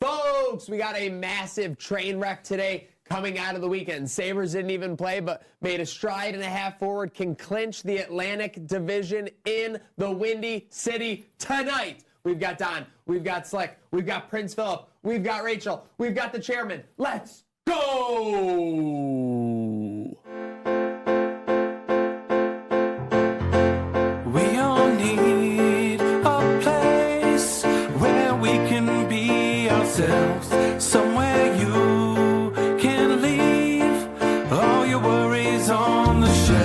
Folks, we got a massive train wreck today coming out of the weekend. Sabres didn't even play, but made a stride and a half forward, can clinch the Atlantic Division in the Windy City tonight. We've got Don, we've got Slick, we've got Prince Philip, we've got Rachel, we've got the chairman. Let's go! We all need a place where we can be ourselves, somewhere you can leave all your worries on the shelf,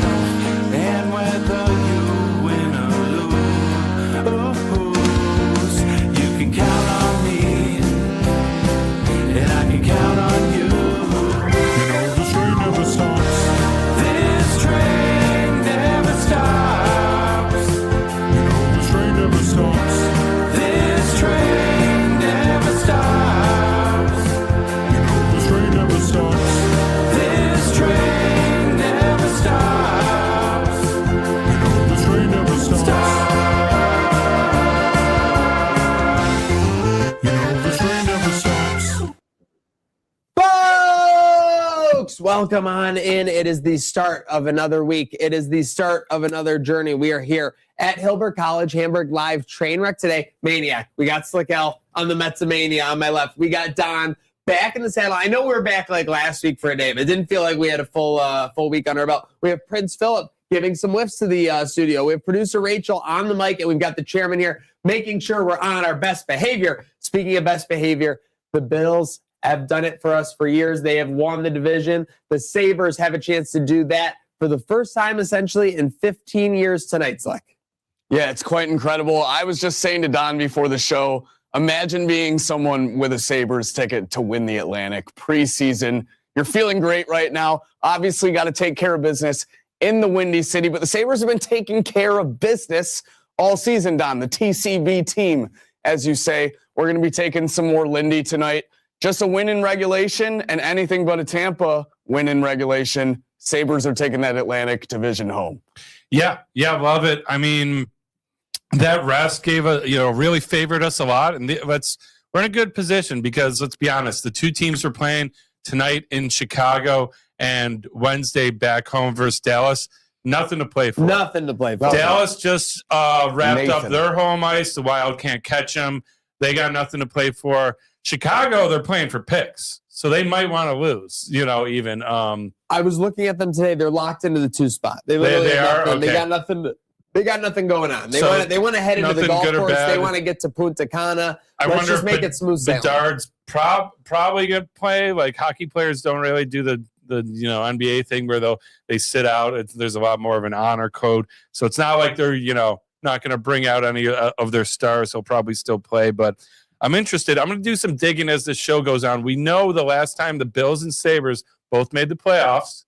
and whether you win or lose, you can count on me, and I can count on you. You know this train never stops. This train never stops. You know this train never stops. This train never stops. You know this train never stops. This train never stops. You know this train never stops. You know this train never stops. Folks, welcome on in. It is the start of another week. It is the start of another journey. We are here at Hilbert College, Hamburg Live Trainwreck today. Maniac. We got Slick L on the Metzamania on my left. We got Don back in the saddle. I know we were back like last week for a day, but it didn't feel like we had a full week under our belt. We have Prince Philip giving some whiffs to the studio. We have producer Rachel on the mic, and we've got the chairman here making sure we're on our best behavior. Speaking of best behavior, the Bills have done it for us for years. They have won the division. The Sabres have a chance to do that for the first time, essentially, in 15 years tonight, Slick. Yeah, it's quite incredible. I was just saying to Don before the show, imagine being someone with a Sabres ticket to win the Atlantic preseason. You're feeling great right now. Obviously, got to take care of business in the Windy City, but the Sabres have been taking care of business all season, Don. The TCB team, as you say. We're going to be taking some more Lindy tonight. Just a win in regulation and anything but a Tampa win in regulation. Sabres are taking that Atlantic division home. Yeah, love it. I mean, that rest gave really favored us a lot, and we're in a good position because let's be honest, the two teams are playing tonight in Chicago and Wednesday back home versus Dallas. Nothing to play for. Nothing to play for. Dallas just wrapped up their home ice. The Wild can't catch them. They got nothing to play for. Chicago, they're playing for picks, so they might want to lose. Even. I was looking at them today. They're locked into the 2 spot. They are. Okay. They got nothing. They got nothing going on. They want to head into the golf course. They want to get to Punta Cana. Let's just make it smooth sailing. Bedard's probably going to play. Like hockey players don't really do the NBA thing where they sit out. There's a lot more of an honor code. So it's not like they're not going to bring out any of their stars. He'll probably still play, but I'm interested. I'm going to do some digging as the show goes on. We know the last time the Bills and Sabres both made the playoffs,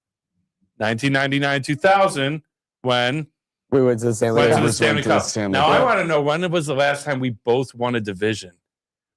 1999-2000, when we went to the Stanley Cup. Now, I want to know, when was the last time we both won a division?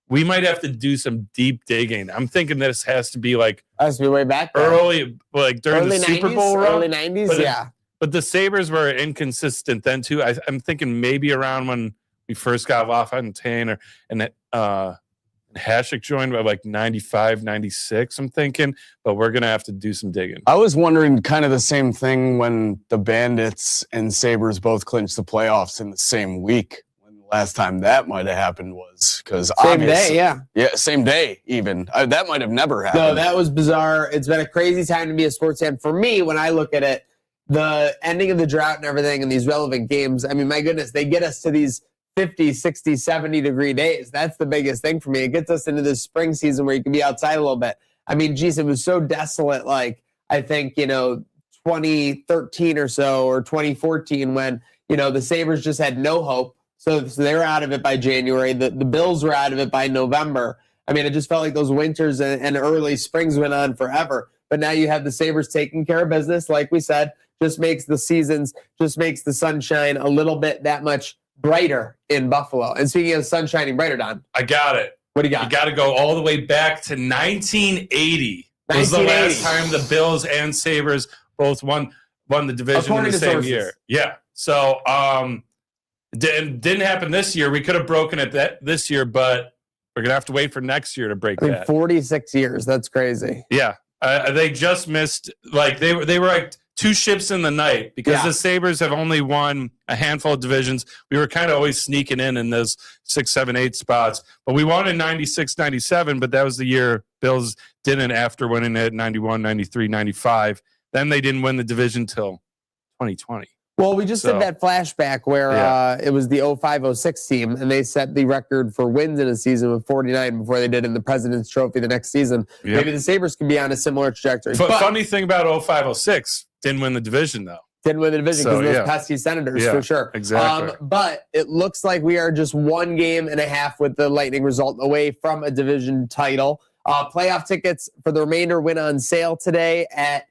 We might have to do some deep digging. I'm thinking this has to be like way back then. Early, like during the Super Bowl run. Early 90s, yeah. But the Sabres were inconsistent then, too. I'm thinking maybe around when we first got LaFontaine and Hasek joined by like 95, 96, I'm thinking. But we're going to have to do some digging. I was wondering kind of the same thing when the Bandits and Sabres both clinched the playoffs in the same week. When the last time that might have happened was because same day, yeah. Yeah, same day even. That might have never happened. No, that was bizarre. It's been a crazy time to be a sports fan. For me, when I look at it, the ending of the drought and everything and these relevant games, I mean, my goodness, they get us to these 50, 60, 70-degree days. That's the biggest thing for me. It gets us into this spring season where you can be outside a little bit. I mean, geez, it was so desolate, like, I think, 2013 or so, or 2014 when, the Sabres just had no hope. So they were out of it by January. The Bills were out of it by November. I mean, it just felt like those winters and early springs went on forever. But now you have the Sabres taking care of business, like we said, just makes the sunshine a little bit that much brighter in Buffalo. And speaking of sun shining brighter, Don. I got it. What do you got? You got to go all the way back to 1980. It was the last time the Bills and Sabres both won the division in the same year. Yeah. So didn't happen this year. We could have broken it this year, but we're going to have to wait for next year to break that. 46 years. That's crazy. Yeah. They just missed, like, they were like two ships in the night because the Sabres have only won a handful of divisions. We were kind of always sneaking in those 6, 7, 8 spots. But we won in 96, 97, but that was the year Bills didn't after winning it 91, 93, 95. Then they didn't win the division till 2020. Well, we just did that flashback where it was the 05-06 team, and they set the record for wins in a season with 49 before they did in the President's Trophy the next season. Yep. Maybe the Sabres can be on a similar trajectory. But funny thing about 05-06, didn't win the division, though. Didn't win the division because of those pesky Senators, for sure. Exactly. But it looks like we are just 1 game and a half with the Lightning result away from a division title. Playoff tickets for the remainder went on sale today at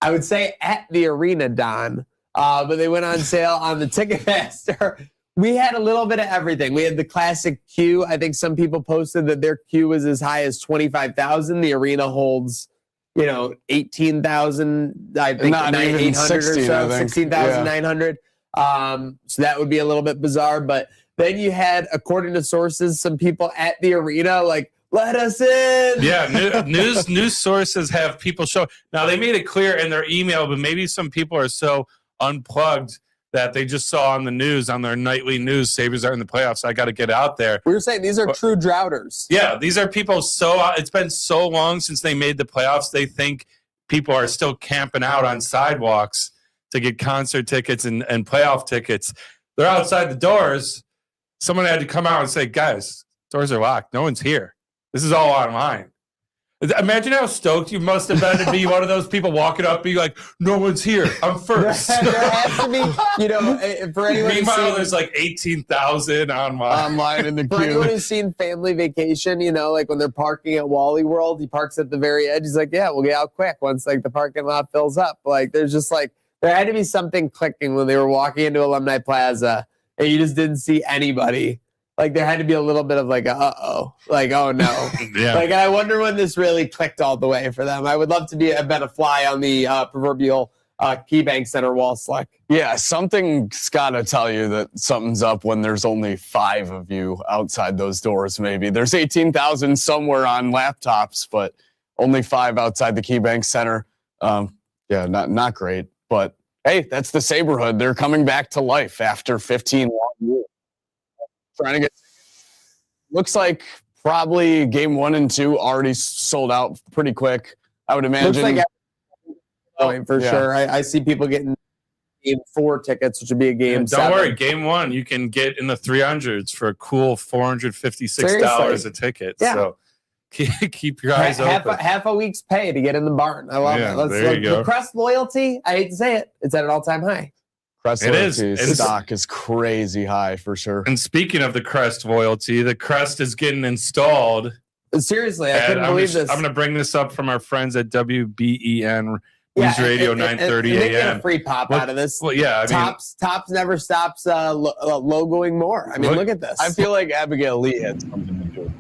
the arena, Don. But they went on sale on the Ticketmaster. We had a little bit of everything. We had the classic queue. I think some people posted that their queue was as high as 25,000. The arena holds, 18,000. I think 800 or so, 16,900. So that would be a little bit bizarre. But then you had, according to sources, some people at the arena like, let us in. Yeah, news sources have people show. Now, they made it clear in their email, but maybe some people are so unplugged that they just saw on the news, on their nightly news, Sabres are in the playoffs. I got to get out there. We were saying these are true droughters. Yeah, these are people it's been so long since they made the playoffs. They think people are still camping out on sidewalks to get concert tickets and playoff tickets. They're outside the doors. Someone had to come out and say, guys, doors are locked. No one's here. This is all online. Imagine how stoked you must have been to be one of those people walking up, be like, "No one's here. I'm first." There has to be, for anyone. Meanwhile, there's like 18,000 online in the For anyone queue. who's seen Family Vacation, like when they're parking at Wally World, he parks at the very edge. He's like, "Yeah, we'll get out quick once like the parking lot fills up." Like there's just like there had to be something clicking when they were walking into Alumni Plaza, and you just didn't see anybody. Like there had to be a little bit of like, oh no. Yeah. Like I wonder when this really clicked all the way for them. I would love to have been a fly on the proverbial KeyBank Center wall, Slick. Yeah, something's got to tell you that something's up when there's only 5 of you outside those doors. Maybe there's 18,000 somewhere on laptops, but only 5 outside the KeyBank Center. Yeah, not great. But hey, that's the Saberhood. They're coming back to life after 15 long years. Trying to get looks like probably game 1 and 2 already sold out pretty quick. I would imagine. Looks like going for sure. I see people getting game 4 tickets, which would be a game. Don't 7. worry, game 1 you can get in the 300s for a cool $456 a ticket. Yeah. So keep your eyes open. Half a week's pay to get in the barn. I love it. There you go. The Crest loyalty, I hate to say it, it's at an all-time high. Crest It is. loyalty stock is crazy high for sure. And speaking of the Crest loyalty, the Crest is getting installed. Seriously, I couldn't believe this. I'm going to bring this up from our friends at WBEN News Radio 930 They get AM. a free pop out of this. Well, yeah, Tops never stops logoing more. I mean, look at this. I feel like Abigail Lee had something to do with it.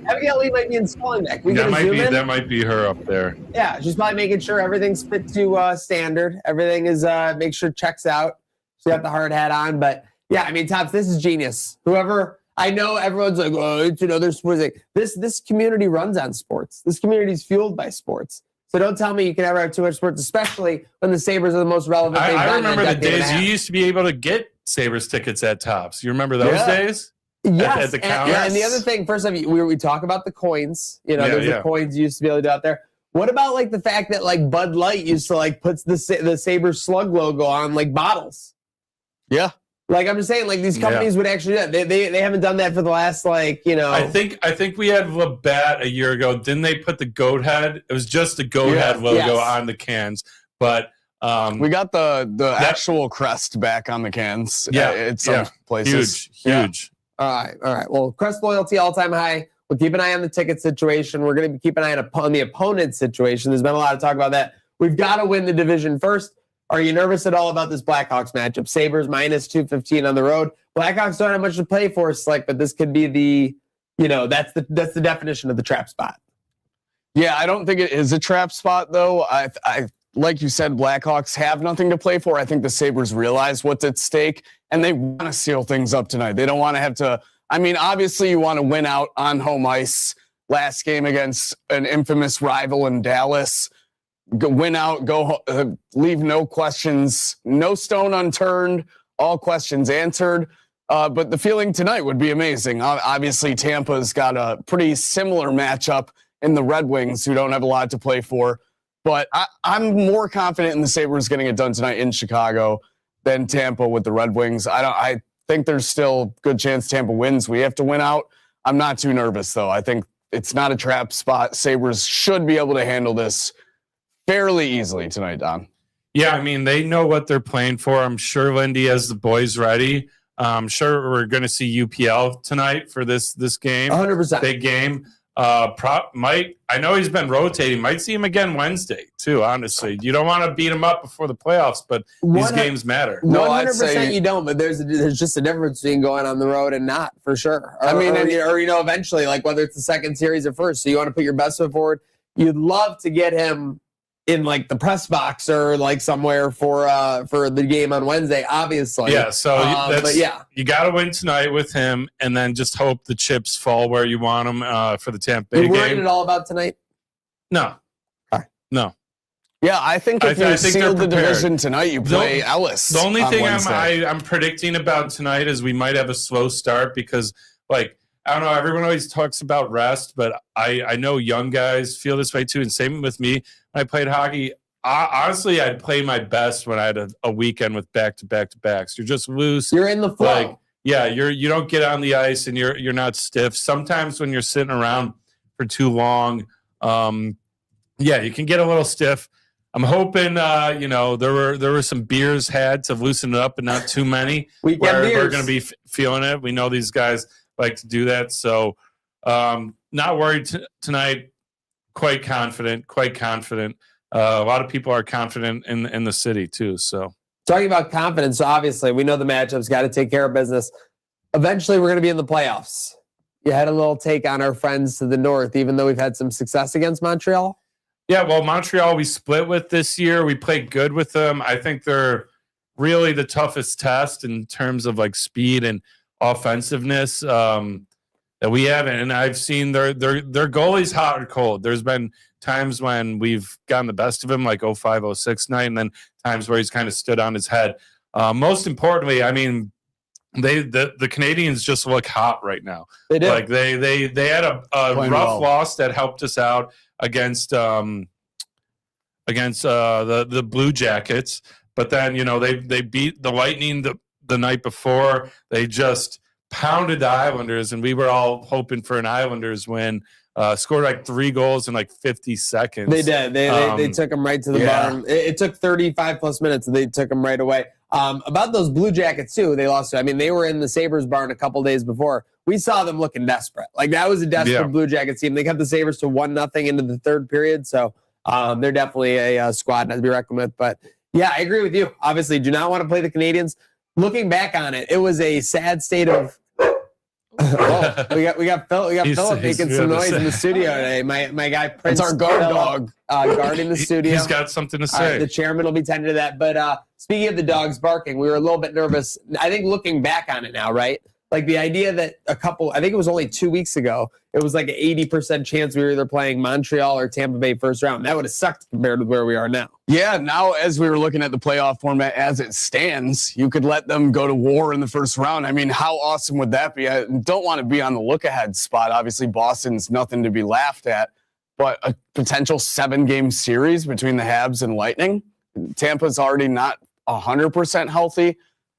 Abigail Lee might be installing that. That might be her up there. Yeah, she's probably making sure everything's fit to standard. Everything is make sure checks out. She got the hard hat on, but yeah, I mean, Tops, this is genius. Whoever, I know everyone's like, oh, it's another sports. This community runs on sports. This community is fueled by sports. So don't tell me you can ever have too much sports, especially when the Sabres are the most relevant thing. I remember the days you used to be able to get Sabres tickets at Tops. You remember those days? Yes, at the counter. and the other thing, first off, we talk about the coins. There's the coins you used to be able to do out there. What about like the fact that like Bud Light used to like puts the Sabres slug logo on like bottles? Yeah. Like I'm just saying, like these companies would actually do that. They haven't done that for the last I think we had Labatt a year ago. Didn't they put the goat head? It was just the goat head logo on the cans, but. We got the actual crest back on the cans. At some places. Huge. All right. Well, Crest loyalty all-time high. We'll keep an eye on the ticket situation. We're going to keep an eye on the opponent's situation. There's been a lot of talk about that. We've got to win the division first. Are you nervous at all about this Blackhawks matchup? Sabres minus 215 on the road. Blackhawks don't have much to play for, Slick, but this could be that's the definition of the trap spot. Yeah, I don't think it is a trap spot, though. I like you said, Blackhawks have nothing to play for. I think the Sabres realize what's at stake, and they want to seal things up tonight. They don't want to have to. I mean, obviously, you want to win out on home ice. Last game against an infamous rival in Dallas. Win out, leave no questions, no stone unturned, all questions answered. But the feeling tonight would be amazing. Obviously, Tampa's got a pretty similar matchup in the Red Wings, who don't have a lot to play for. But I'm more confident in the Sabres getting it done tonight in Chicago than Tampa with the Red Wings. I think there's still a good chance Tampa wins. We have to win out. I'm not too nervous, though. I think it's not a trap spot. Sabres should be able to handle this fairly easily tonight, Don. Yeah, I mean, they know what they're playing for. I'm sure Lindy has the boys ready. I'm sure we're going to see UPL tonight for this game. 100%. Big game. I know he's been rotating. Might see him again Wednesday too. Honestly, you don't want to beat him up before the playoffs, but these games matter. 100% you don't. But there's just a difference between going on the road and not, for sure. Eventually, like whether it's the second series or first. So you want to put your best foot forward. You'd love to get him in like the press box or like somewhere for the game on Wednesday, obviously. Yeah, so you got to win tonight with him, and then just hope the chips fall where you want them for the Tampa Bay game. You worried game. at all about tonight? No. All right. No. Yeah, I think if you seal the division tonight, you play Ellis. The only thing I'm predicting about tonight is we might have a slow start because, like, I don't know, everyone always talks about rest, but I know young guys feel this way too, and same with me. When I played hockey, honestly, I'd play my best when I had a weekend with back-to-backs. You're just loose. You're in the flow. Like, yeah, you don't get on the ice and you're not stiff. Sometimes when you're sitting around for too long, yeah, you can get a little stiff. I'm hoping, there were some beers had to loosen it up, but not too many. We're going to be feeling it. We know these guys like to do that. So not worried tonight. Quite confident. A lot of people are confident in the city too. So talking about confidence, obviously we know the matchups, got to take care of business. Eventually we're going to be in the playoffs. You had a little take on our friends to the north, even though we've had some success against Montreal. Yeah, well, Montreal we split with this year. We played good with them. I think they're really the toughest test in terms of like speed and offensiveness that we have. And I've seen their goalie's hot or cold. There's been times when we've gotten the best of him, like 05, 06 night, and then times where he's kind of stood on his head. Most importantly, I mean, the Canadians just look hot right now. They do. Like they had a rough loss that helped us out against the Blue Jackets, but then they beat the Lightning the night before. They just pounded the Islanders, and we were all hoping for an Islanders win. Scored like 3 goals in like 50 seconds. They did. They took them right to the bottom. It took 35 plus minutes, and they took them right away. About those Blue Jackets too, they lost to. I mean, they were in the Sabres barn a couple days before. We saw them looking desperate. Like that was a desperate Blue Jackets team. They kept the Sabres to 1-0 into the third period. So they're definitely a squad not to be reckoned with. But yeah, I agree with you. Obviously, do not want to play the Canadians. Looking back on it, it was a sad state of. We got Philip making some noise in the studio today. My guy Prince. It's our guard dog guarding the studio. He's got something to say. The chairman will be tending to that. But speaking of the dogs barking, we were a little bit nervous. I think looking back on it now, right? Like the idea that I think it was only 2 weeks ago, it was like an 80% chance we were either playing Montreal or Tampa Bay first round. That would have sucked compared to where we are now. Yeah, now as we were looking at the playoff format as it stands, you could let them go to war in the first round. I mean, how awesome would that be? I don't want to be on the look-ahead spot. Obviously, Boston's nothing to be laughed at, but a potential 7-game series between the Habs and Lightning. Tampa's already not 100% healthy.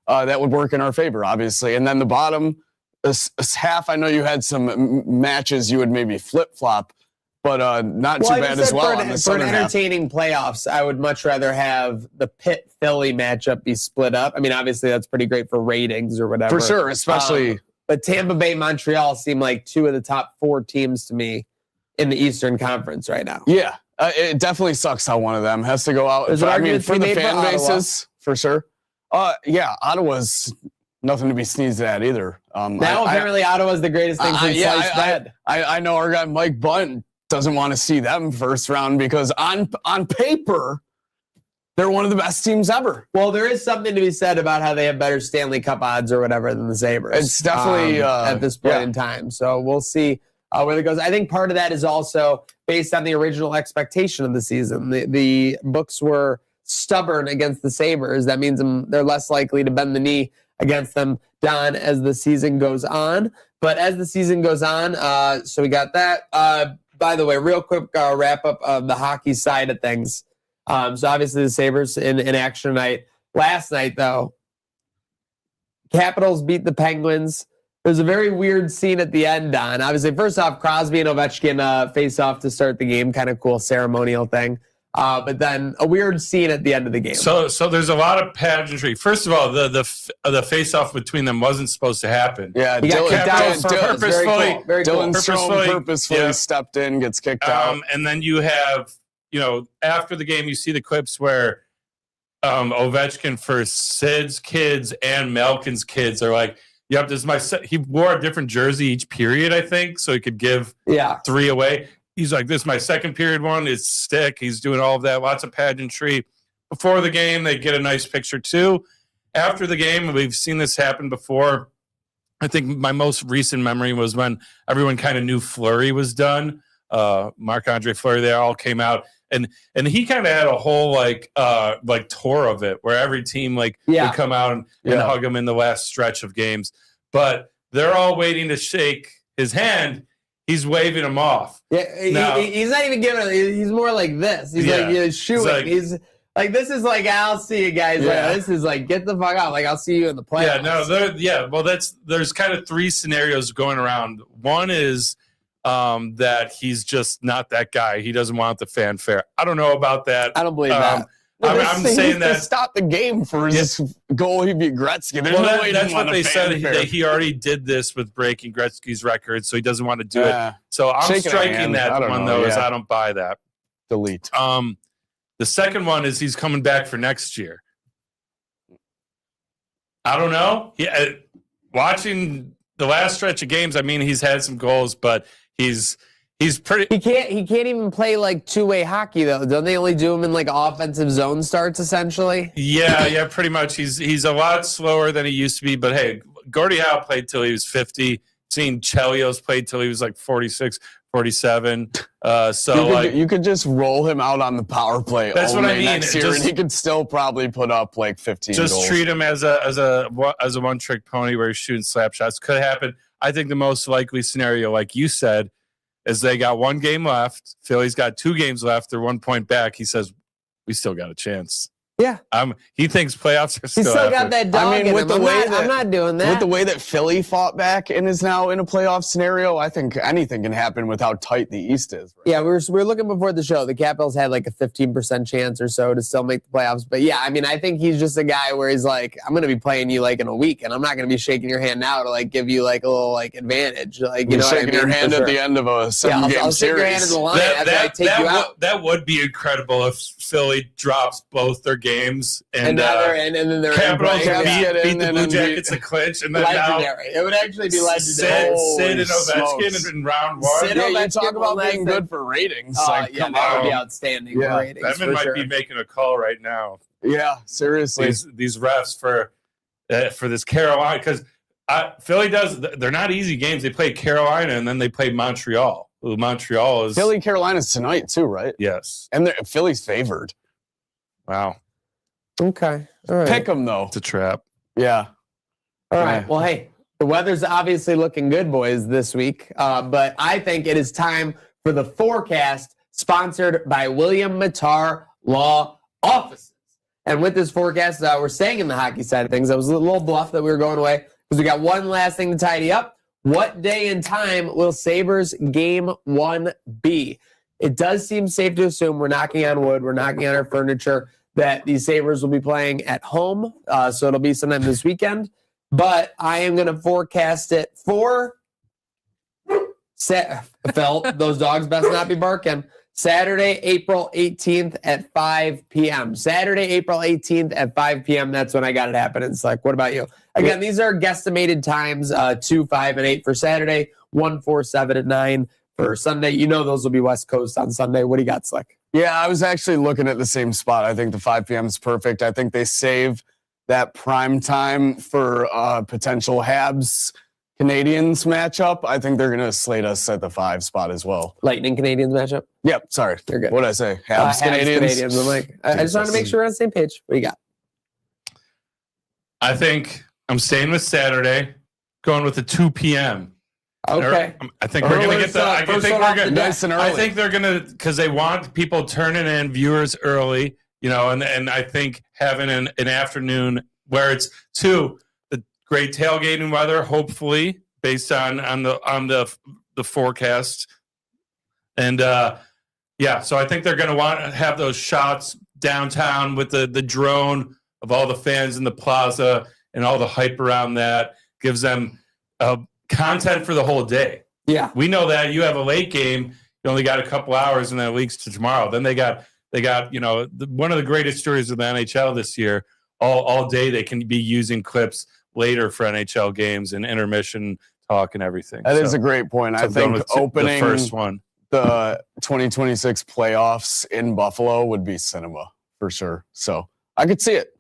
That would work in our favor, obviously. And then the bottom half, I know you had some matches you would maybe flip-flop, but not too bad as well. For an entertaining playoffs, I would much rather have the Pitt-Philly matchup be split up. I mean, obviously, that's pretty great for ratings or whatever. For sure, especially. But Tampa Bay, Montreal seem like 2 of the top 4 teams to me in the Eastern Conference right now. Yeah, it definitely sucks how one of them has to go out. I mean, for the fan bases, for sure. Yeah, Ottawa's nothing to be sneezed at either. Apparently Ottawa's the greatest thing since sliced bread. I know our guy Mike Bunt doesn't want to see them first round because on paper, they're one of the best teams ever. Well, there is something to be said about how they have better Stanley Cup odds or whatever than the Sabres. It's definitely at this point in time. So we'll see where it goes. I think part of that is also based on the original expectation of the season. The books were stubborn against the Sabres. That means they're less likely to bend the knee against them, Don, as the season goes on. But as the season goes on, so we got that. By the way, real quick wrap up of the hockey side of things. So obviously the Sabres in action tonight. Last night, though, Capitals beat the Penguins. There's a very weird scene at the end, Don. Obviously, first off, Crosby and Ovechkin face off to start the game. Kind of cool ceremonial thing. But then a weird scene at the end of the game. So there's a lot of pageantry. First of all, the face-off between them wasn't supposed to happen. Yeah, Dylan purposefully stepped in, gets kicked out. And then you have, after the game, you see the clips where Ovechkin for Sid's kids and Malkin's kids are like, yep, this is my set. He wore a different jersey each period, I think, so he could give 3 away. He's like, this is my second period one. It's stick. He's doing all of that. Lots of pageantry. Before the game, they get a nice picture too. After the game, we've seen this happen before. I think my most recent memory was when everyone kind of knew Fleury was done. Marc-Andre Fleury, they all came out. And he kind of had a whole like tour of it where every team would come out and hug him in the last stretch of games. But they're all waiting to shake his hand. He's waving him off. Yeah, he's not even giving it. He's more like this. He's like shooing. He's like, this is like, I'll see you guys. Yeah. This is like, get the fuck out. Like, I'll see you in the playoffs. Well, there's kind of three scenarios going around. One is that he's just not that guy. He doesn't want the fanfare. I don't know about that. I don't believe that. I'm saying that stop the game for his goal. He beat Gretzky. That's what they said. That he already did this with breaking Gretzky's record, so he doesn't want to do it. So I'm striking that one though. Is I don't buy that. Delete. The second one is he's coming back for next year. I don't know. Watching the last stretch of games, I mean, he's had some goals, but he's pretty. He can't even play like two-way hockey though. Don't they only do him in like offensive zone starts essentially? Yeah, pretty much. He's a lot slower than he used to be. But hey, Gordie Howe played till he was 50. Seen Chelios played till he was like 46, 47. You could just roll him out on the power play. That's what I mean. Next year, and he could still probably put up like 15 just goals. Treat him as a one-trick pony where he's shooting slap shots. Could happen. I think the most likely scenario, like you said, is they got one game left. Philly's got 2 games left. They're 1 point back. He says, we still got a chance. Yeah. He thinks playoffs are still He's still got that dog in him. I'm not doing that. With the way that Philly fought back and is now in a playoff scenario, I think anything can happen with how tight the East is. Right? Yeah, we were looking before the show. The Capitals had like a 15% chance or so to still make the playoffs. But yeah, I mean, I think he's just a guy where he's like, I'm going to be playing you like in a week, and I'm not going to be shaking your hand now to like give you like a little like advantage. Like, you know, shaking your hand at the end of a 7-game series. I'll shake your hand in the line after I take you out. That would be incredible if Philly drops both their games. And then they're Capitals beat the Blue Jackets to clinch, and then legendary. It would actually be legendary. Sid and Ovechkin in round 1. You talk about being good for ratings. That would be outstanding for ratings. Bettman might be making a call right now. Yeah, seriously. These refs for this Carolina, because Philly does. They're not easy games. They play Carolina and then they play Montreal. Montreal is Philly. Carolina's tonight too, right? Yes, and Philly's favored. Wow. Okay. All right. Pick them, though. It's a trap. Yeah. All right. Well, hey, the weather's obviously looking good, boys, this week. But I think it is time for the forecast sponsored by William Mattar Law Offices. And with this forecast, we're staying in the hockey side of things. That was a little bluff that we were going away because we got one last thing to tidy up. What day and time will Sabres Game 1 be? It does seem safe to assume, we're knocking on wood, we're knocking on our furniture, that the Sabres will be playing at home. So it'll be sometime this weekend. But I am going to forecast it for those dogs best not be barking. Saturday, April 18th at 5 p.m. Saturday, April 18th at 5 p.m. That's when I got it happening. It's like, what about you? Again, these are guesstimated times, 2, 5, and 8 for Saturday, 1, 4, 7, and 9 for Sunday. You know those will be West Coast on Sunday. What do you got, Slick? Yeah, I was actually looking at the same spot. I think the 5 p.m. is perfect. I think they save that prime time for potential Habs Canadians matchup. I think they're going to slate us at the 5 spot as well. Lightning Canadians matchup? Yep, sorry. You're good. What did I say? Habs Canadians? I'm like, I just wanted to make sure we're on the same page. What do you got? I think I'm staying with Saturday, going with the 2 p.m. Okay. I think we're going to get the. I think they're going to, because they want people turning in viewers early, you know, and I think having an afternoon where it's the great tailgating weather, hopefully based on the forecast, and so I think they're going to want to have those shots downtown with the drone of all the fans in the plaza and all the hype around that gives them content for the whole day. Yeah, we know that you have a late game, you only got a couple hours, and then it leaks to tomorrow. Then they got one of the greatest stories of the NHL this year. All day they can be using clips later for NHL games and intermission talk and everything. That is a great point. I think opening the first one, the 2026 playoffs in Buffalo would be cinema for sure. So I could see it.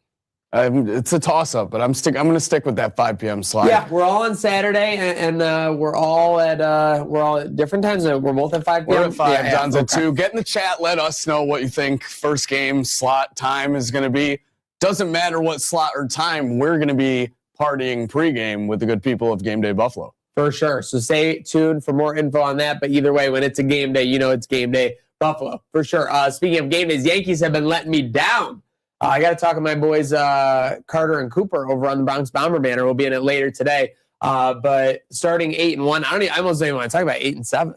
It's a toss-up, but I'm going to stick with that 5 p.m. slot. Yeah, we're all on Saturday, and we're all at different times. We're both at 5 p.m. We're at 5. Yeah, Don's at okay. 2. Get in the chat. Let us know what you think first game slot time is going to be. Doesn't matter what slot or time. We're going to be partying pregame with the good people of Game Day Buffalo. For sure. So stay tuned for more info on that. But either way, when it's a game day, you know it's Game Day Buffalo. For sure. Speaking of game days, Yankees have been letting me down. I got to talk to my boys Carter and Cooper over on the Bronx Bomber Banner. We'll be in it later today. But starting 8-1, I almost don't even want to talk about 8-7.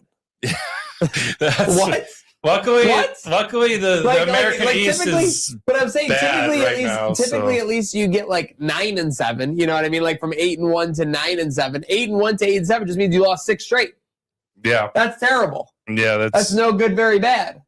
What? Luckily, the American East is. But I'm saying typically at at least you get like 9-7. You know what I mean? Like from 8-1 to 9-7. 8-1 to 8-7 just means you lost 6 straight. Yeah, that's terrible. Yeah, that's no good. Very bad.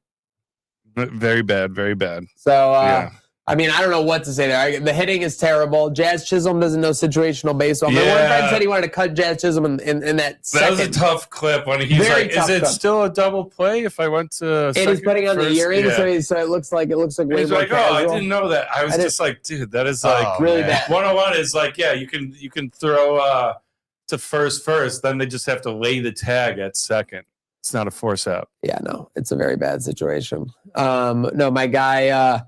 Very bad. Very bad. So. Yeah. I mean, I don't know what to say there. The hitting is terrible. Jazz Chisholm doesn't know situational baseball. My one friend said he wanted to cut Jazz Chisholm in that second. That was a tough clip when he's Very like, "Is it still a double play if I went to?" And he's putting on the earrings, so it looks like he's like, "Oh, I didn't know that." I was just like, "Dude, that is like really bad." 101 is like, yeah, you can throw to first. Then they just have to lay the tag at second. It's not a force out. Yeah, no, it's a very bad situation. No, my guy.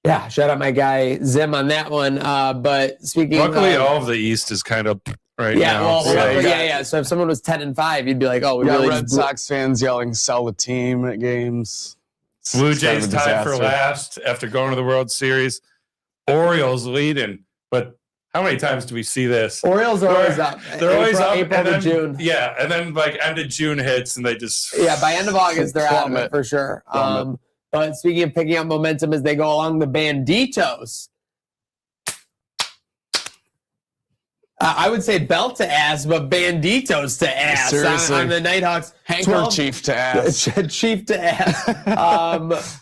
Yeah, shout out my guy Zim on that one. But speaking, luckily, all of the East is kind of right now. Well, So if someone was 10-5, you'd be like, "Oh, we really." Red Sox fans yelling "sell the team" at games. Blue Jays tied for last after going to the World Series. Orioles leading, but how many times do we see this? Orioles are always up. They're always up. April to June. Yeah, and then like end of June hits, and they just by end of August they're out of it for sure. But speaking of picking up momentum as they go along, the Banditos. I would say belt to ass, but Banditos to ass. Seriously. On the Nighthawks. Handkerchief to ass. Chief to ass.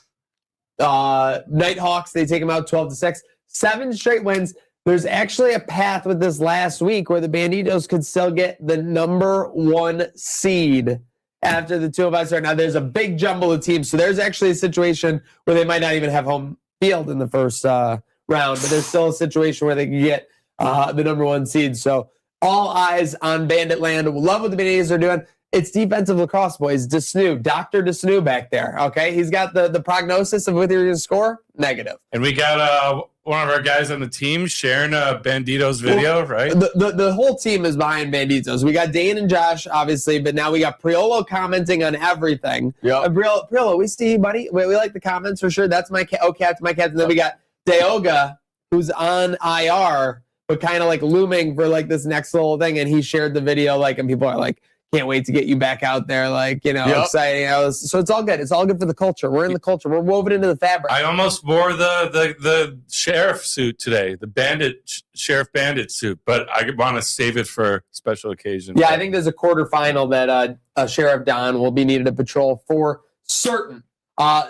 Nighthawks, they take them out 12-6. 7 straight wins. There's actually a path with this last week where the Banditos could still get the number 1 seed after the 2 of us are. Now, there's a big jumble of teams, so there's actually a situation where they might not even have home field in the first round, but there's still a situation where they can get the number 1 seed. So all eyes on Bandit Land. Love what the Banditos are doing. It's defensive lacrosse, boys. Dr. Desnoo back there, okay? He's got the prognosis of whether you're going to score, negative. And we got one of our guys on the team sharing a Banditos video, right? The whole team is behind Banditos. We got Dane and Josh, obviously, but now we got Priolo commenting on everything. Yeah. Priolo, we see you, buddy. We like the comments for sure. That's my cat. And then we got Deoga, who's on IR, but kind of like looming for like this next little thing. And he shared the video, and people are like, can't wait to get you back out there, exciting. So it's all good. It's all good for the culture. We're in the culture. We're woven into the fabric. I almost wore the sheriff suit today, the sheriff bandit suit, but I want to save it for special occasion. Yeah, I think there's a quarterfinal that Sheriff Don will be needed to patrol for certain.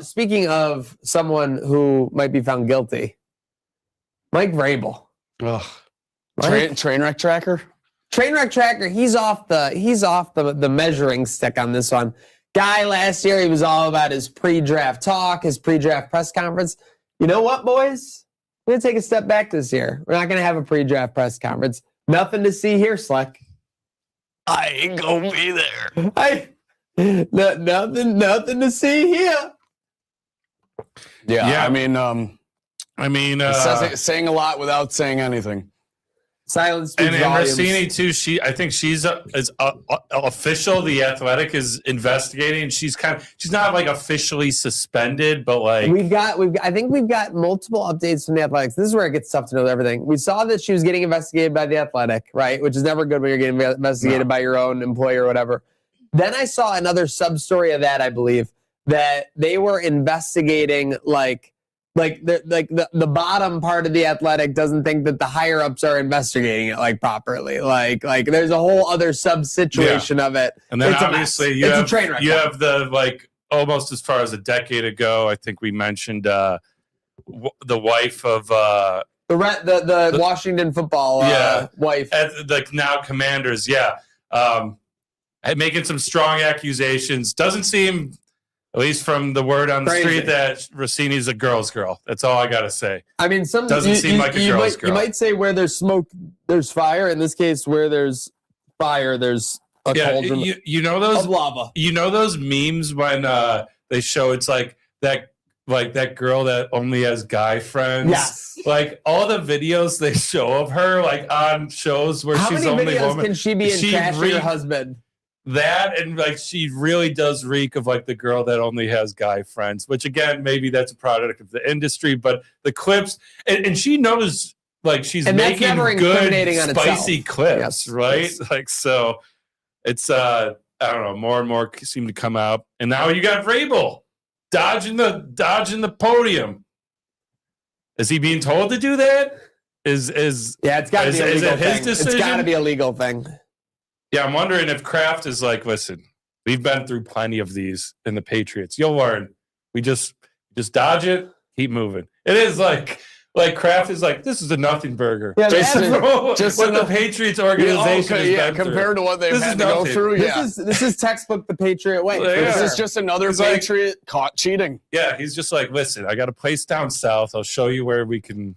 Speaking of someone who might be found guilty, Mike Vrabel. Trainwreck tracker. Trainwreck tracker, he's off the measuring stick on this one. Guy last year, he was all about his pre-draft talk, his pre-draft press conference. You know what, boys? We're going to take a step back this year. We're not going to have a pre-draft press conference. Nothing to see here, Slick. I ain't gonna be there. Nothing to see here. Yeah. I mean, saying a lot without saying anything. Silence speaks and volumes. Rossini too. I think she's official. The Athletic is investigating. She's not like officially suspended, but like I think we've got multiple updates from the Athletics. This is where it gets tough to know everything. We saw that she was getting investigated by the Athletic, right? Which is never good when you're getting investigated by your own employer or whatever. Then I saw another sub story of that. I believe that they were investigating the bottom part of the Athletic doesn't think that the higher ups are investigating it properly. There's a whole other sub situation of it. And then obviously you have the almost as far as a decade ago, I think we mentioned the wife of the Washington football wife at the now Commanders. Making some strong accusations. Doesn't seem At least from the word on the Crazy. street that Rossini's a girl's girl. That's all I got to say. I mean, Doesn't seem like a girl's girl. You might say where there's smoke, there's fire. In this case, where there's fire, there's a cauldron you know those of lava. You know those memes when they show it's like that girl that only has guy friends. Yes. Like all the videos they show of her, like on shows where How she's many only videos woman. can she be in trash for your husband? That and like she really does reek of like the girl that only has guy friends, which again maybe that's a product of the industry, but the clips and she knows like she's And that's making never good incriminating on spicy itself. clips, Yes, right? yes. Like so, it's I don't know, more and more seem to come out, and now you got Vrabel dodging the podium. Is he being told to do that? Is Yeah, it's got to be a is legal it his thing. decision? It's got to be a legal thing. Yeah, I'm wondering if Kraft is like, listen, we've been through plenty of these in the Patriots. You'll learn. We just dodge it, keep moving. It is like Kraft is like, this is a nothing burger. Yeah, Just what the Patriots organization has been compared to what they've This had is to go nothing. through. Yeah, This is textbook the Patriot way. Yeah. this is just another It's like- Patriot caught cheating. Yeah, he's just like, listen, I got a place down south. I'll show you where we can,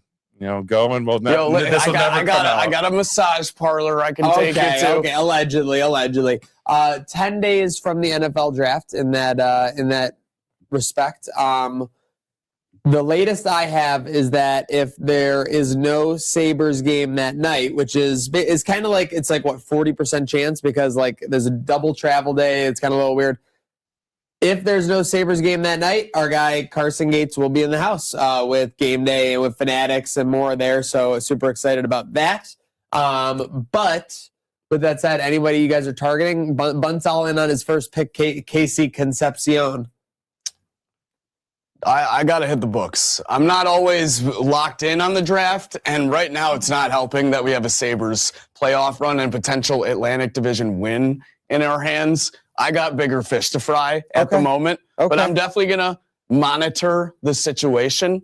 go, and we'll Yo, this will never come out. I got a massage parlor I can take you to. Okay, allegedly. 10 days from the NFL draft in that respect. The latest I have is that if there is no Sabres game that night, which is kind of like, it's like what, 40% chance because like there's a double travel day. It's kind of a little weird. If there's no Sabres game that night, our guy Carson Gates will be in the house with game day and with Fanatics and more there. So super excited about that. But with that said, anybody you guys are targeting, Bunt's all in on his first pick, Casey Concepcion. I got to hit the books. I'm not always locked in on the draft, and right now it's not helping that we have a Sabres playoff run and potential Atlantic Division win in our hands. I got bigger fish to fry at the moment, but I'm definitely going to monitor the situation,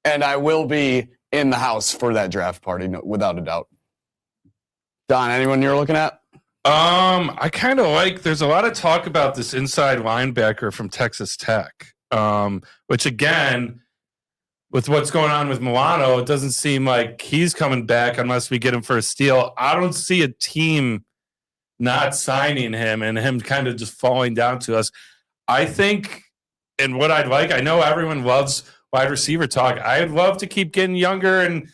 and I will be in the house for that draft party, without a doubt. Don, anyone you're looking at? I kind of like, there's a lot of talk about this inside linebacker from Texas Tech. Which again, with what's going on with Milano, it doesn't seem like he's coming back unless we get him for a steal. I don't see a team not signing him and him kind of just falling down to us. I think, and what I'd like, I know everyone loves wide receiver talk. I'd love to keep getting younger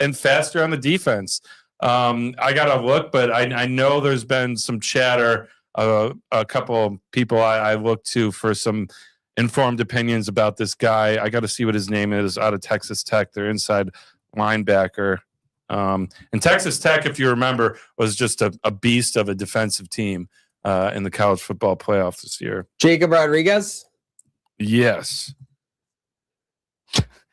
and faster on the defense. I got to look, but I know there's been some chatter. A couple of people I look to for some informed opinions about this guy. I got to see what his name is out of Texas Tech. Their inside linebacker. And Texas Tech, if you remember, was just a beast of a defensive team in the college football playoff this year. Jacob Rodriguez? Yes.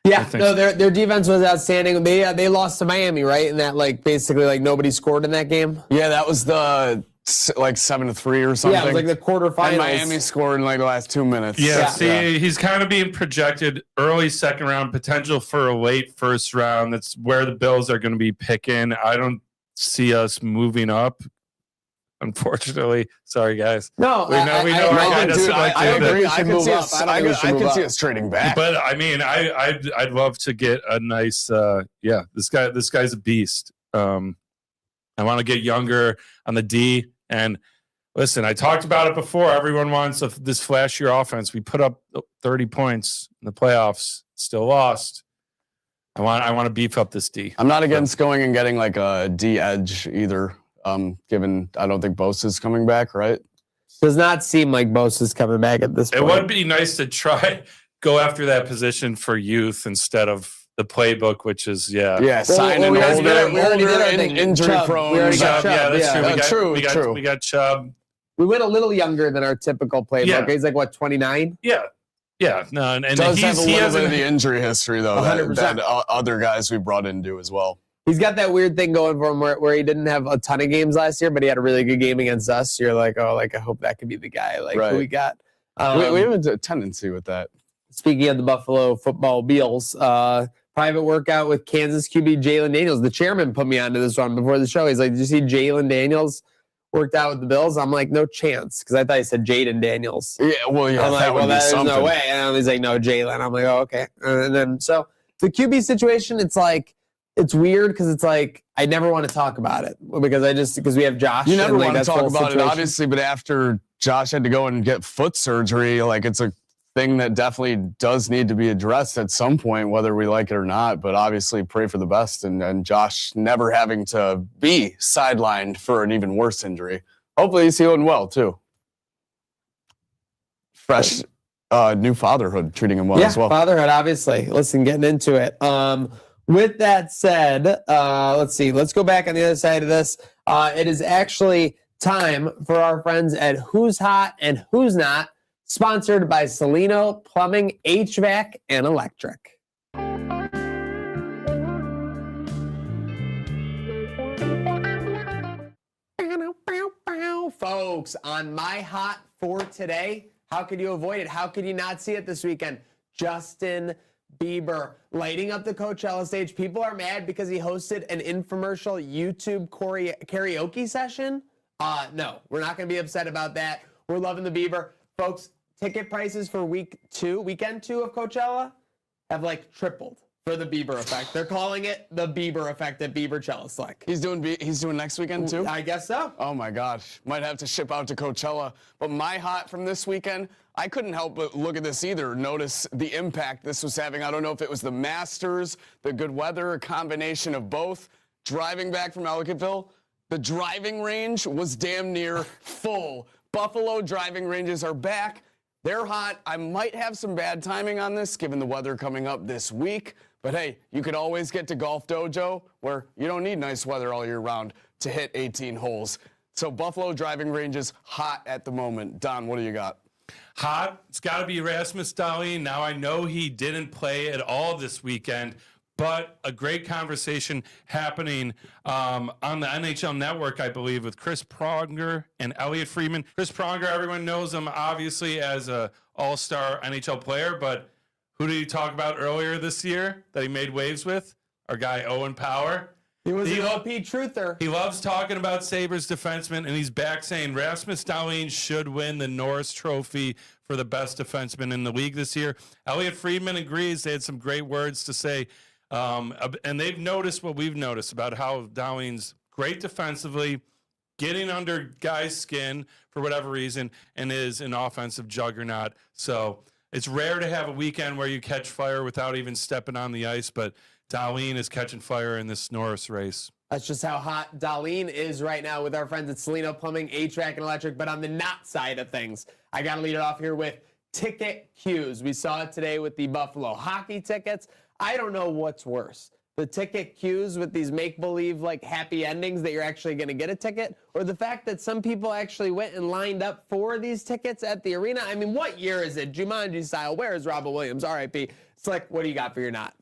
Yeah, no, their defense was outstanding. They lost to Miami, right? And that basically nobody scored in that game. Yeah, that was the 7-3 or something. Yeah, it was like the quarterfinals. And Miami scored in the last 2 minutes. He's kind of being projected early second round, potential for a late first round. That's where the Bills are going to be picking. I don't see us moving up, unfortunately. Sorry, guys. No, I agree. I can see us trading back. But I mean, I'd love to get a nice. This guy's a beast. I want to get younger on the D. And listen, I talked about it before. Everyone wants this flashier offense. We put up 30 points in the playoffs, still lost. I want to beef up this D. I'm not against going and getting a D edge either. Given I don't think Bosa's coming back, right? Does not seem like Bosa's coming back at this point. It would be nice to go after that position for youth instead of the playbook, which is sign an injury prone. We already got Chubb. That's true. True. We got Chubb. We went a little younger than our typical playbook. Yeah. He's 29? Yeah. No, and does have a little bit of the injury history though 100%. that other guys we brought in do as well. He's got that weird thing going for him where he didn't have a ton of games last year, but he had a really good game against us. You're I hope that could be the guy. Who we got. We have a tendency with that. Speaking of the Buffalo football Bills, private workout with Kansas QB Jalen Daniels. The chairman put me onto this one before the show. He's like, did you see Jalen Daniels worked out with the Bills. I'm like, no chance, because I thought he said Jaden Daniels. Yeah, well, yeah, I'm like, that would be there's something. no way. And he's like, no, Jalen. I'm like, oh, okay. And then so the QB situation, it's like, it's weird because it's like I never want to talk about it because we have Josh. You never and, like, want to that's talk the whole about it, situation. obviously, but after Josh had to go and get foot surgery, like it's a thing that definitely does need to be addressed at some point, whether we like it or not. But obviously, pray for the best, and Josh never having to be sidelined for an even worse injury. Hopefully, he's healing well too. Fresh, new fatherhood treating him well as well. Fatherhood, obviously. Listen, getting into it. With that said, let's see. Let's go back on the other side of this. It is actually time for our friends at Who's Hot and Who's Not, sponsored by Salino Plumbing, HVAC, and Electric. Folks, on my hot for today, how could you avoid it? How could you not see it this weekend? Justin Bieber lighting up the Coachella stage. People are mad because he hosted an infomercial YouTube karaoke session. No, we're not going to be upset about that. We're loving the Bieber. Folks, ticket prices for weekend two of Coachella have like tripled for the Bieber effect. They're calling it the Bieber effect at Biebercella Slick. He's doing next weekend too? I guess so. Oh my gosh, might have to ship out to Coachella. But my hot from this weekend, I couldn't help but look at this either, notice the impact this was having. I don't know if it was the Masters, the good weather, a combination of both. Driving back from Ellicottville, the driving range was damn near full. Buffalo driving ranges are back. They're hot. I might have some bad timing on this, given the weather coming up this week. But hey, you could always get to Golf Dojo, where you don't need nice weather all year round to hit 18 holes. So Buffalo driving ranges hot at the moment. Don, what do you got? Hot. It's got to be Rasmus Dahlin. Now, I know he didn't play at all this weekend, but a great conversation happening on the NHL Network, I believe, with Chris Pronger and Elliot Friedman. Chris Pronger, everyone knows him, obviously, as an all-star NHL player, but who did he talk about earlier this year that he made waves with? Our guy, Owen Power. He was an OP truther. He loves talking about Sabres defensemen, and he's back saying Rasmus Dahlin should win the Norris Trophy for the best defenseman in the league this year. Elliot Friedman agrees. They had some great words to say, and they've noticed what we've noticed about how Dahlin's great defensively, getting under guys' skin for whatever reason, and is an offensive juggernaut. So it's rare to have a weekend where you catch fire without even stepping on the ice, but Dahlin is catching fire in this Norris race. That's just how hot Dahlin is right now with our friends at Salino Plumbing, HVAC, and Electric. But on the not side of things, I got to lead it off here with ticket queues. We saw it today with the Buffalo hockey tickets. I don't know what's worse, the ticket queues with these make-believe like happy endings that you're actually going to get a ticket, or the fact that some people actually went and lined up for these tickets at the arena. I mean, what year is it? Jumanji style. Where is Robert Williams? RIP. It's like, what do you got for your not?